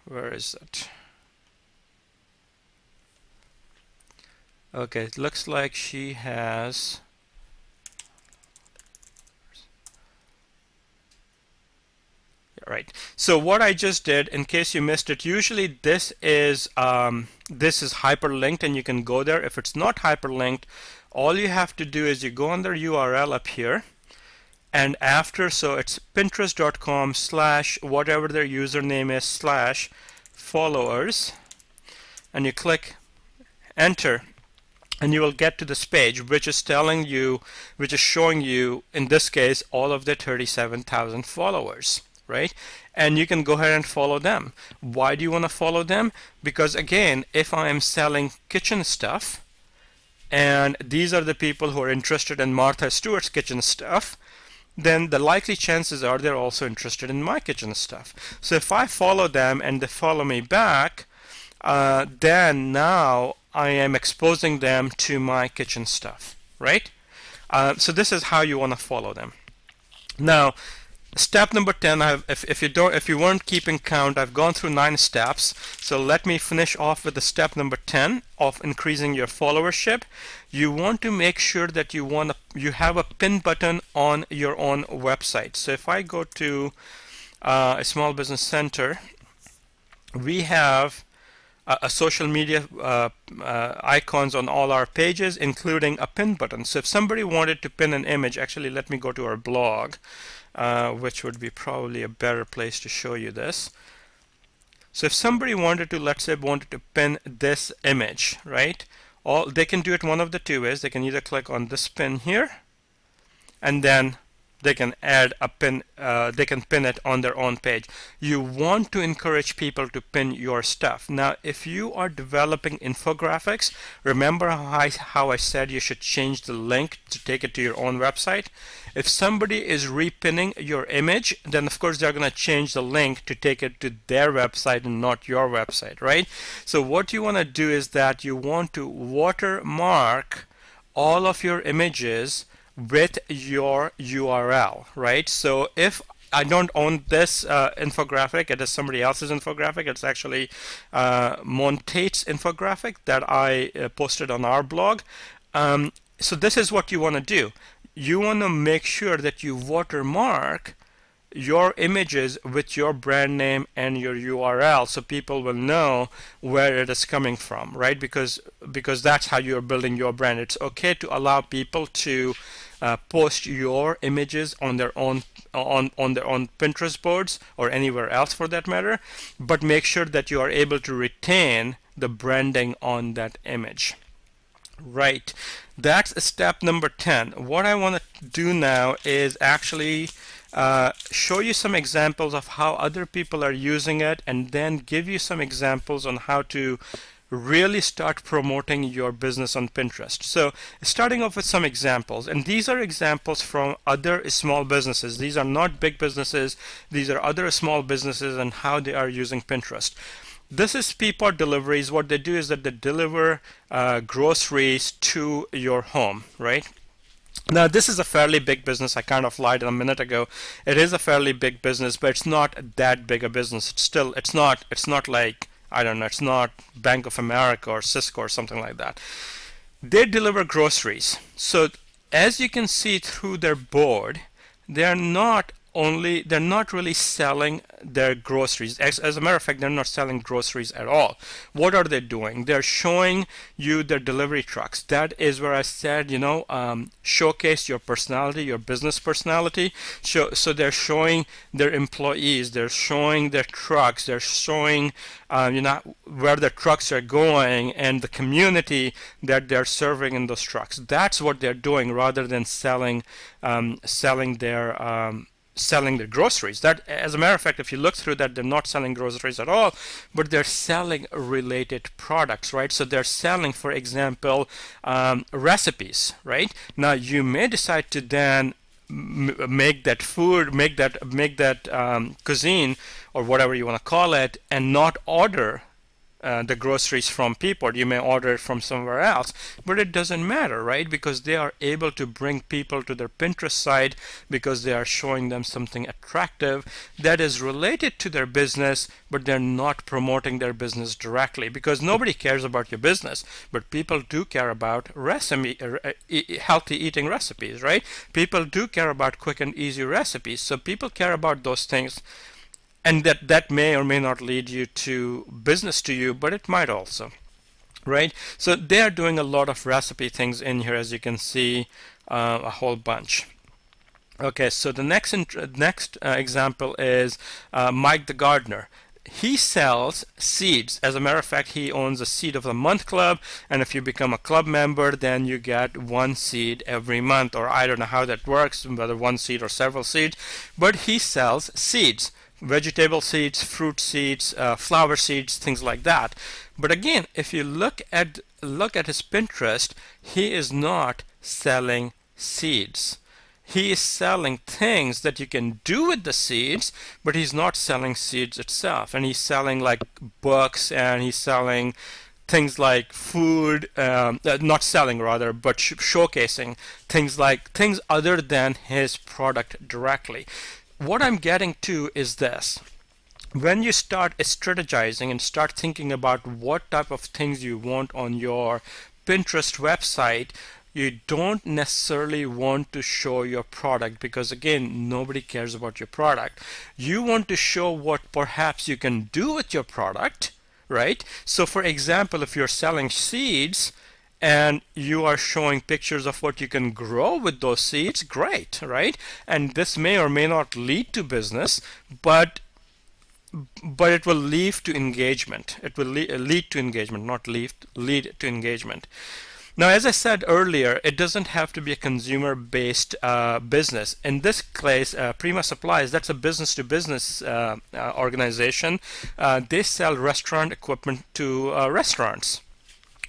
where is it? Okay, it looks like she has, right. So what I just did, in case you missed it, usually this is hyperlinked and you can go there. If it's not hyperlinked, all you have to do is you go on their URL up here, and after, so it's pinterest.com / whatever their username is / followers, and you click enter, and you will get to this page which is telling you, which is showing you, in this case, all of the 37,000 followers, right? And you can go ahead and follow them. Why do you want to follow them? Because again, if I am selling kitchen stuff, and these are the people who are interested in Martha Stewart's kitchen stuff, then the likely chances are they're also interested in my kitchen stuff. So if I follow them and they follow me back, then now I am exposing them to my kitchen stuff, right? So this is how you want to follow them. Now, step number 10, if you weren't keeping count, I've gone through 9 steps. So let me finish off with the step number 10 of increasing your followership. You want to make sure that you have a pin button on your own website. So if I go to a Small Business Center, we have a social media icons on all our pages, including a pin button. So if somebody wanted to pin an image, actually let me go to our blog, which would be probably a better place to show you this. So if somebody wanted to, let's say, wanted to pin this image, right? They can do it one of the two ways. They can either click on this pin here, and then they can add a pin, they can pin it on their own page. You want to encourage people to pin your stuff. Now, if you are developing infographics, remember how I said you should change the link to take it to your own website? If somebody is repinning your image, then of course they're going to change the link to take it to their website and not your website, right? So what you want to do is that you want to watermark all of your images with your URL, right? So if I don't own this infographic, it is somebody else's infographic. It's actually Montate's infographic that I posted on our blog. So this is what you want to do. You want to make sure that you watermark your images with your brand name and your URL, so people will know where it is coming from, right? Because that's how you're building your brand. It's okay to allow people to post your images on their own on their own Pinterest boards or anywhere else for that matter, but make sure that you are able to retain the branding on that image. Right, that's step number 10. What I want to do now is actually show you some examples of how other people are using it, and then give you some examples on how to really start promoting your business on Pinterest. So starting off with some examples, and these are examples from other small businesses. These are not big businesses, these are other small businesses and how they are using Pinterest. This is Peapod Deliveries. What they do is that they deliver groceries to your home, right? Now this is a fairly big business. I kind of lied a minute ago. It is a fairly big business, but it's not that big a business. It's not like, I don't know, it's not Bank of America or Cisco or something like that. They deliver groceries. So as you can see through their board, they're not really selling their groceries. As a matter of fact, they're not selling groceries at all. What are they doing? They're showing you their delivery trucks. That is where I said, showcase your personality, your business personality. So they're showing their employees, they're showing their trucks, they're showing where the trucks are going and the community that they're serving in those trucks. That's what they're doing, rather than selling their groceries. That, as a matter of fact, if you look through that, they're not selling groceries at all, but they're selling related products, right? So they're selling, for example, recipes, right? Now you may decide to then make that food, make that cuisine or whatever you want to call it, and not order the groceries from Peapod. You may order it from somewhere else, but it doesn't matter, right? Because they are able to bring people to their Pinterest site because they are showing them something attractive that is related to their business, but they're not promoting their business directly, because nobody cares about your business, but people do care about healthy eating recipes, right? People do care about quick and easy recipes, so people care about those things. And that may or may not lead you to business to you, but it might also, right? So they are doing a lot of recipe things in here, as you can see, a whole bunch. Okay, so the next example is Mike the Gardener. He sells seeds. As a matter of fact, he owns a Seed of the Month club, and if you become a club member, then you get one seed every month, or I don't know how that works, whether one seed or several seeds, but he sells seeds. Vegetable seeds, fruit seeds, flower seeds, things like that. But again, if you look at his Pinterest, he is not selling seeds. He is selling things that you can do with the seeds, but he's not selling seeds itself. And he's selling like books, and he's selling things like food, not selling rather, but showcasing things other than his product directly. What I'm getting to is this: when you start strategizing and start thinking about what type of things you want on your Pinterest website, you don't necessarily want to show your product, because again, nobody cares about your product. You want to show what perhaps you can do with your product, right? So for example, if you're selling seeds and you are showing pictures of what you can grow with those seeds, great, right? And this may or may not lead to business, but it will lead to engagement. It will lead to engagement, not lead to engagement. Now, as I said earlier, it doesn't have to be a consumer-based business. In this case, Prima Supplies, that's a business-to-business organization. They sell restaurant equipment to restaurants.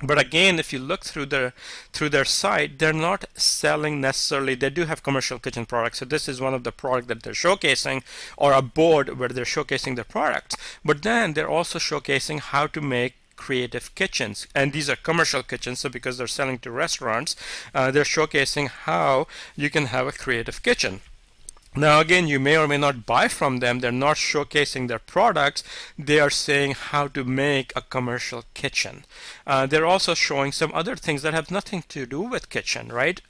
But again, if you look through their site, they're not selling necessarily. They do have commercial kitchen products. So this is one of the products that they're showcasing, or a board where they're showcasing their products. But then they're also showcasing how to make creative kitchens, and these are commercial kitchens. So because they're selling to restaurants, they're showcasing how you can have a creative kitchen. Now again, you may or may not buy from them. They're not showcasing their products. They are saying how to make a commercial kitchen. They're also showing some other things that have nothing to do with kitchen, right?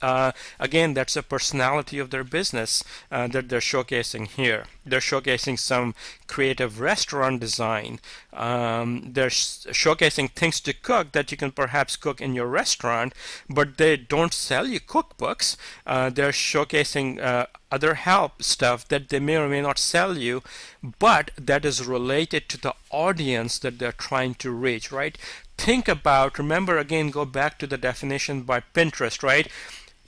Again, that's a personality of their business that they're showcasing here. They're showcasing some creative restaurant design. They're showcasing things to cook that you can perhaps cook in your restaurant, but they don't sell you cookbooks. They're showcasing other help stuff that they may or may not sell you, but that is related to the audience that they're trying to reach, right? Think about, remember again, go back to the definition by Pinterest, right?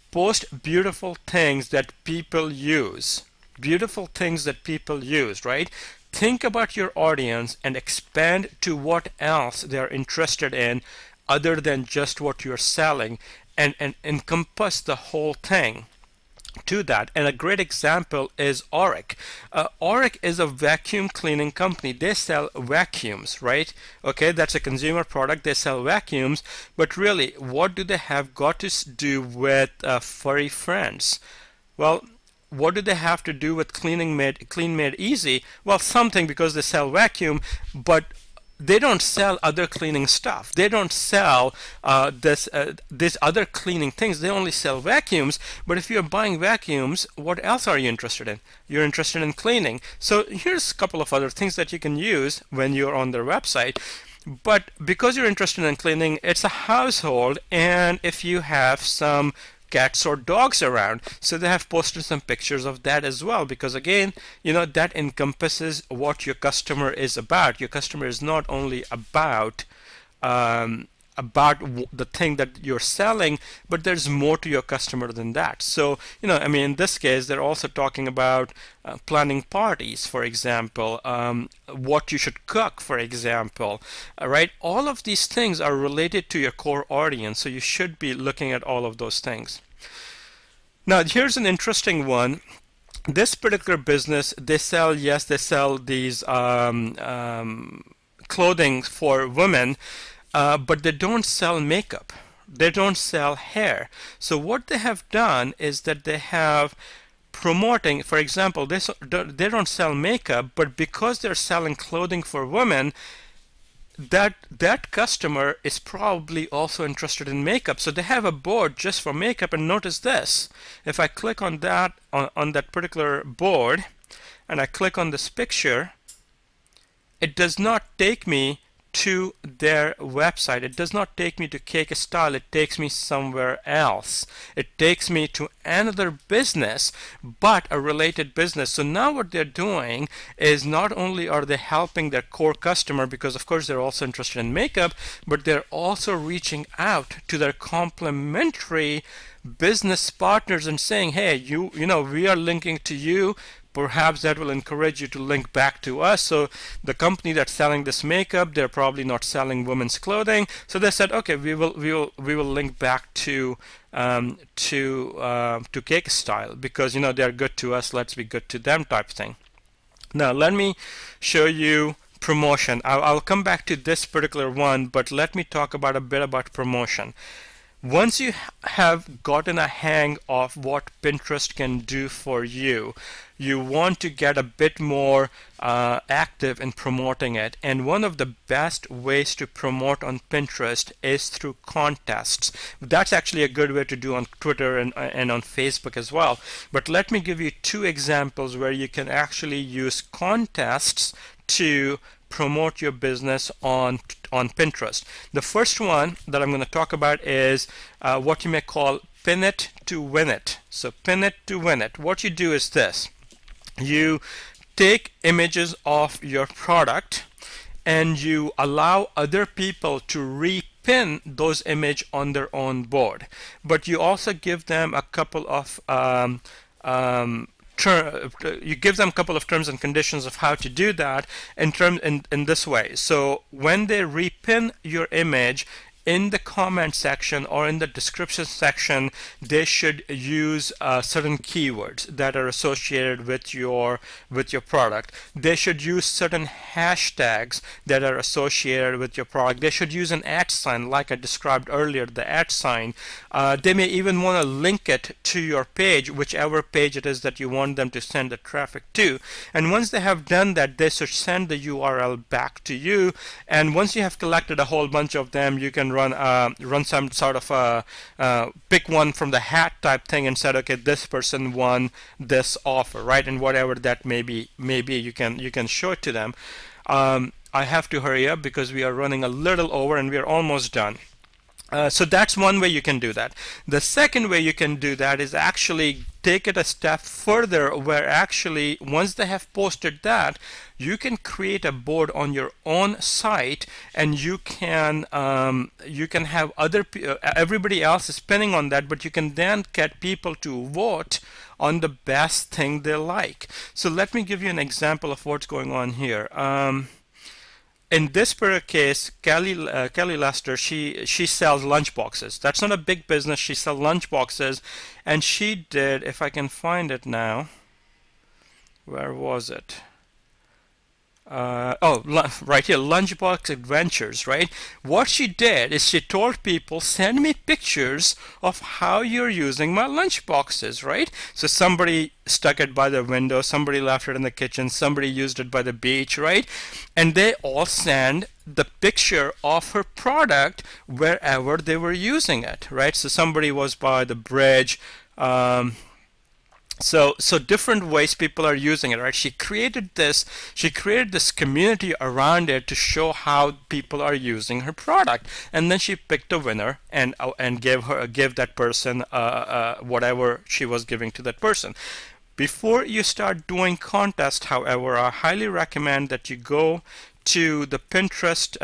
Post beautiful things that people use. Beautiful things that people use, right? Think about your audience and expand to what else they're interested in other than just what you're selling, and encompass the whole thing to that. And a great example is Auric. Auric is a vacuum cleaning company. They sell vacuums, right? Okay, that's a consumer product. They sell vacuums, but really, what do they have got to do with furry friends? Well, what do they have to do with Clean Made Easy? Well, something, because they sell vacuum, but they don't sell other cleaning stuff. They don't sell these other cleaning things. They only sell vacuums. But if you're buying vacuums, what else are you interested in? You're interested in cleaning. So here's a couple of other things that you can use when you're on their website. But because you're interested in cleaning, it's a household, and if you have some cats or dogs around, so they have posted some pictures of that as well, because again, you know, that encompasses what your customer is about. Your customer is not only about the thing that you're selling, but there's more to your customer than that. So, you know, I mean, in this case, they're also talking about planning parties, for example, what you should cook, for example, right? All of these things are related to your core audience, so you should be looking at all of those things. Now, here's an interesting one. This particular business, they sell these clothing for women, but they don't sell makeup. They don't sell hair. So what they have done is that they have promoting, for example, they don't sell makeup, but because they're selling clothing for women, that customer is probably also interested in makeup. So they have a board just for makeup, and notice this. If I click on that on that particular board and I click on this picture, it does not take me to their website. It does not take me to Cake Style. It takes me somewhere else. It takes me to another business, but a related business. So now what they're doing is not only are they helping their core customer, because of course they're also interested in makeup, but they're also reaching out to their complementary business partners and saying, hey, you know, we are linking to you. Perhaps that will encourage you to link back to us. So the company that's selling this makeup, they're probably not selling women's clothing. So they said, okay, we will link back to Cake Style, because, you know, they're good to us. Let's be good to them, type thing. Now let me show you promotion. I'll come back to this particular one, but let me talk about a bit about promotion. Once you have gotten a hang of what Pinterest can do for you, you want to get a bit more active in promoting it. And one of the best ways to promote on Pinterest is through contests. That's actually a good way to do on Twitter and on Facebook as well. But let me give you two examples where you can actually use contests to promote your business on Pinterest. The first one that I'm going to talk about is what you may call pin it to win it. So pin it to win it. What you do is this. You take images of your product and you allow other people to repin those images on their own board. But you also give them a couple of you give them a couple of terms and conditions of how to do that in this way. So when they repin your image, in the comment section or in the description section, they should use certain keywords that are associated with your product. They should use certain hashtags that are associated with your product. They should use an @ sign, like I described earlier, the @ sign. They may even want to link it to your page, whichever page it is that you want them to send the traffic to. And once they have done that, they should send the URL back to you. And once you have collected a whole bunch of them, you can run some sort of pick one from the hat type thing and said, okay, this person won this offer, right? And whatever that may be, you can show it to them. I have to hurry up because we are running a little over and we are almost done. So that's one way you can do that. The second way you can do that is actually take it a step further, where actually once they have posted that, you can create a board on your own site, and you can have everybody else is pinning on that, but you can then get people to vote on the best thing they like. So let me give you an example of what's going on here. In this particular case, Kelly Lester, she sells lunch boxes. That's not a big business. She sells lunch boxes, and she did, if I can find it now, where was it? Right here, Lunchbox Adventures, right? What she did is she told people, send me pictures of how you're using my lunch boxes, right? So somebody stuck it by the window, somebody left it in the kitchen, somebody used it by the beach, right? And they all send the picture of her product wherever they were using it, right? So somebody was by the bridge, so different ways people are using it, right? She created this community around it to show how people are using her product, and then she picked a winner and gave that person whatever she was giving to that person. Before you start doing contests, however, I highly recommend that you go to the Pinterest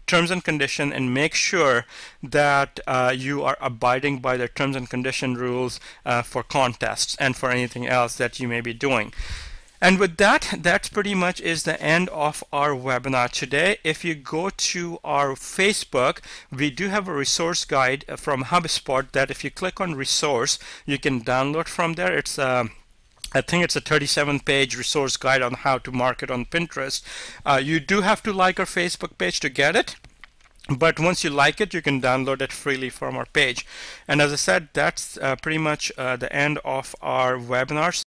terms and condition and make sure that you are abiding by the terms and condition rules for contests and for anything else that you may be doing. And with that pretty much is the end of our webinar today. If you go to our Facebook, we do have a resource guide from HubSpot that if you click on resource, you can download from there. It's I think it's a 37-page resource guide on how to market on Pinterest. You do have to like our Facebook page to get it, but once you like it, you can download it freely from our page. And as I said, that's pretty much the end of our webinar.